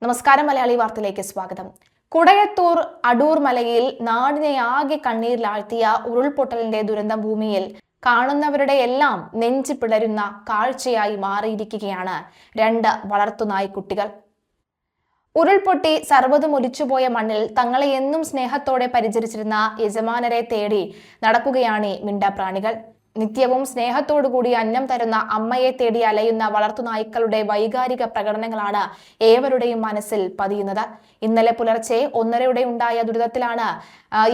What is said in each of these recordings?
നമസ്കാരം, മലയാളി വാർത്തയിലേക്ക് സ്വാഗതം. കുടയത്തൂർ അടൂർ മലയിൽ നാടിനെ ആകെ കണ്ണീരിലാഴ്ത്തിയ ഉരുൾപൊട്ടലിന്റെ ദുരന്ത ഭൂമിയിൽ കാണുന്നവരുടെ എല്ലാം നെഞ്ചി പിളരുന്ന കാഴ്ചയായി മാറിയിരിക്കുകയാണ് രണ്ട് വളർത്തുനായ്ക്കുട്ടികൾ. ഉരുൾപൊട്ടി സർവ്വതും ഒലിച്ചുപോയ മണ്ണിൽ തങ്ങളെ എന്നും സ്നേഹത്തോടെ പരിചരിച്ചിരുന്ന യജമാനരെ തേടി നടക്കുകയാണ് മിണ്ടാപ്രാണികൾ. നിത്യവും സ്നേഹത്തോടുകൂടി അന്നം തരുന്ന അമ്മയെ തേടി അലയുന്ന വളർത്തുനായ്ക്കളുടെ വൈകാരിക പ്രകടനങ്ങളാണ് ഏവരുടെയും മനസ്സിൽ പതിയുന്നത്. ഇന്നലെ പുലർച്ചെ 1:30 ഉണ്ടായ ദുരിതത്തിലാണ്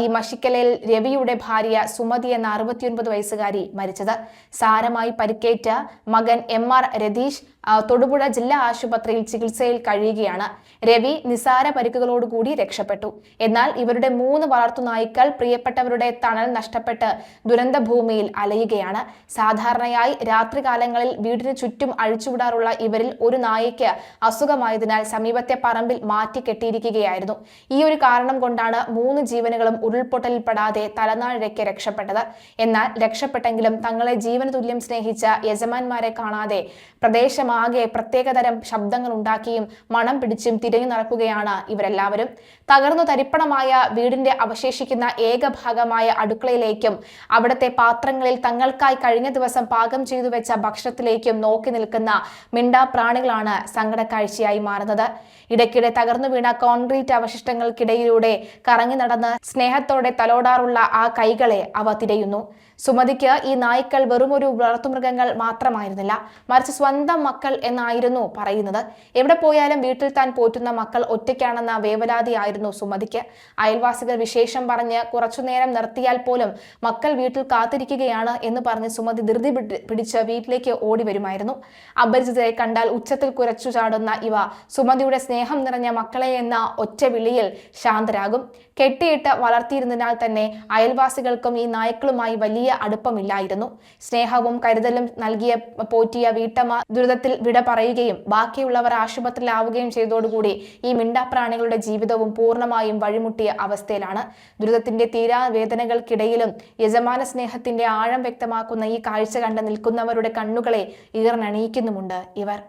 ഈ മഷിക്കലിൽ രവിയുടെ ഭാര്യ സുമതി എന്ന 69 വയസ്സുകാരി മരിച്ചത്. സാരമായി പരിക്കേറ്റ മകൻ MR രതീഷ് തൊടുപുഴ ജില്ലാ ആശുപത്രിയിൽ ചികിത്സയിൽ കഴിയുകയാണ്. രവി നിസാര പരിക്കുകളോടുകൂടി രക്ഷപ്പെട്ടു. എന്നാൽ ഇവരുടെ 3 വളർത്തുനായ്ക്കൾ പ്രിയപ്പെട്ടവരുടെ തണൽ നഷ്ടപ്പെട്ട് ദുരന്ത ഭൂമിയിൽ അലയുകയാണ്. സാധാരണയായി രാത്രികാലങ്ങളിൽ വീടിന് ചുറ്റും അഴിച്ചുവിടാറുള്ള ഇവരിൽ ഒരു നായയ്ക്ക് അസുഖമായതിനാൽ സമീപത്തെ പറമ്പിൽ മാറ്റി കെട്ടിയിരിക്കുകയായിരുന്നു. ഈ ഒരു കാരണം കൊണ്ടാണ് 3 ജീവനുകളും ഉരുൾപൊട്ടലിൽപ്പെടാതെ തലനാഴിഴയ്ക്ക് രക്ഷപ്പെട്ടത്. എന്നാൽ രക്ഷപ്പെട്ടെങ്കിലും തങ്ങളെ ജീവന തുല്യം സ്നേഹിച്ച യജമാന്മാരെ കാണാതെ പ്രദേശമാകെ പ്രത്യേകതരം ശബ്ദങ്ങൾ ഉണ്ടാക്കിയും മണം പിടിച്ചും തിരിഞ്ഞു നടക്കുകയാണ് ഇവരെല്ലാവരും. തകർന്നു തരിപ്പണമായ വീടിന്റെ അവശേഷിക്കുന്ന ഏക ഭാഗമായ അടുക്കളയിലേക്കും അവിടുത്തെ പാത്രങ്ങളിൽ തങ്ങൾക്കായി കഴിഞ്ഞ ദിവസം പാകം ചെയ്തു വെച്ച ഭക്ഷണത്തിലേക്കും നോക്കി നിൽക്കുന്ന മിണ്ടാപ്രാണികളാണ് സങ്കടക്കാഴ്ചയായി മാറുന്നത്. ഇടയ്ക്കിടെ തകർന്നു വീണ കോൺക്രീറ്റ് അവശിഷ്ടങ്ങൾക്കിടയിലൂടെ കറങ്ങി നടന്ന് സ്നേഹത്തോടെ തലോടാറുള്ള ആ കൈകളെ അവ തിരയുന്നു. സുമതിക്ക് ഈ നായ്ക്കൾ വെറുമൊരു വളർത്തുമൃഗങ്ങൾ മാത്രമായിരുന്നില്ല, മറിച്ച് സ്വന്തം മക്കൾ എന്നായിരുന്നു പറയുന്നത്. എവിടെ പോയാലും വീട്ടിൽ താൻ പോറ്റുന്ന മക്കൾ ഒറ്റയ്ക്കാണെന്ന വേവലാതിയായിരുന്നു സുമതിക്ക്. അയൽവാസികൾ വിശേഷം പറഞ്ഞ് കുറച്ചുനേരം നിർത്തിയാൽ പോലും മക്കൾ വീട്ടിൽ കാത്തിരിക്കുകയാണ് എന്ന് പറഞ്ഞ് സുമതി ധൃതി പിടിച്ച് വീട്ടിലേക്ക് ഓടി വരുമായിരുന്നു. അപരിചിതരെ കണ്ടാൽ ഉച്ചത്തിൽ കുരച്ചു ചാടുന്ന ഇവ സുമതിയുടെ സ്നേഹം നിറഞ്ഞ മക്കളെ എന്ന ഒറ്റ വിളിയിൽ ശാന്തരാകും. കെട്ടിയിട്ട് വളർത്തിയിരുന്നതിനാൽ തന്നെ അയൽവാസികൾക്കും ഈ നായ്ക്കളുമായി വലിയ അടുപ്പമില്ലായിരുന്നു. സ്നേഹവും കരുതലും നൽകിയ പോറ്റിയ വീട്ടമ്മ ദുരിതത്തിൽ വിട പറയുകയും ബാക്കിയുള്ളവർ ആശുപത്രിയിലാവുകയും ചെയ്തതോടുകൂടി ഈ മിണ്ടാപ്രാണികളുടെ ജീവിതവും പൂർണ്ണമായും വഴിമുട്ടിയ അവസ്ഥയിലാണ്. ദുരിതത്തിന്റെ തീരാ വേദനകൾക്കിടയിലും യജമാന സ്നേഹത്തിന്റെ ആഴം വ്യക്തമാക്കുന്ന ഈ കാഴ്ച കണ്ട് നിൽക്കുന്നവരുടെ കണ്ണുകളെ ഈർന്നണിയിക്കുന്നുമുണ്ട് ഇവർ.